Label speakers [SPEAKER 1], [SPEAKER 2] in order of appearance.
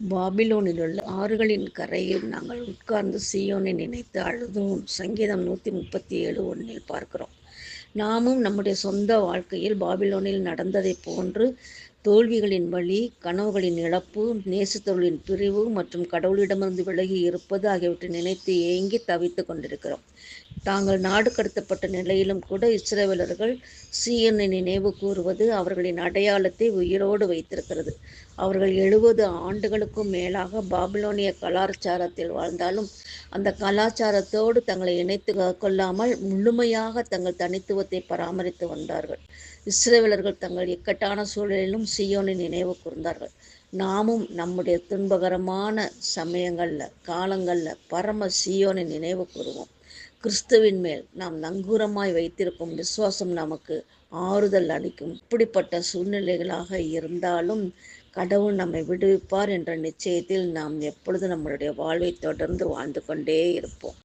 [SPEAKER 1] பாபிலோனிலுள்ள ஆறுகளின் கரையில் நாங்கள் உட்கார்ந்து சீயோனை நினைத்து அழுதோம். சங்கீதம் 137:1 பார்க்கிறோம். நாமும் நம்முடைய சொந்த வாழ்க்கையில் பாபிலோனில் நடந்ததைப் போன்று தோல்விகளின் வலி, கனவுகளின் இழப்பு, நேசித்தவர்களின் பிரிவு மற்றும் கடவுளிடமிருந்து விலகி இருப்பது ஆகியவற்றை நினைத்து ஏங்கி தவித்து கொண்டிருக்கிறோம். தாங்கள் நாடு கடத்தப்பட்ட நிலையிலும் கூட இஸ்ரவேலர்கள் சீயோனை நினைவு கூறுவது அவர்களின் அடையாளத்தை உயிரோடு வைத்திருக்கிறது. அவர்கள் 70 ஆண்டுகளுக்கும் மேலாக பாபிலோனிய கலாச்சாரத்தில் வாழ்ந்தாலும் அந்த கலாச்சாரத்தோடு தங்களை இணைத்து கொள்ளாமல் முழுமையாக தங்கள் தனித்துவத்தை பராமரித்து வந்தார்கள். இஸ்ரவேலர்கள் தங்கள் இக்கட்டான சூழலிலும் சீயோனை நினைவு கூர்ந்தார்கள். நாமும் நம்முடைய துன்பகரமான சமயங்களில் காலங்களில் பரம சீயோனை நினைவு கூறுவோம். கிறிஸ்துவின் மேல் நாம் நங்கூரமாய் வைத்திருக்கும் விசுவாசம் நமக்கு ஆறுதல் அளிக்கும். இப்படிப்பட்ட சூழ்நிலைகளாக இருந்தாலும் கடவுள் நம்மை விடுவிப்பார் என்ற நிச்சயத்தில் நாம் எப்பொழுதும் நம்மளுடைய வாழ்வை தொடர்ந்து வாழ்ந்து கொண்டே இருப்போம்.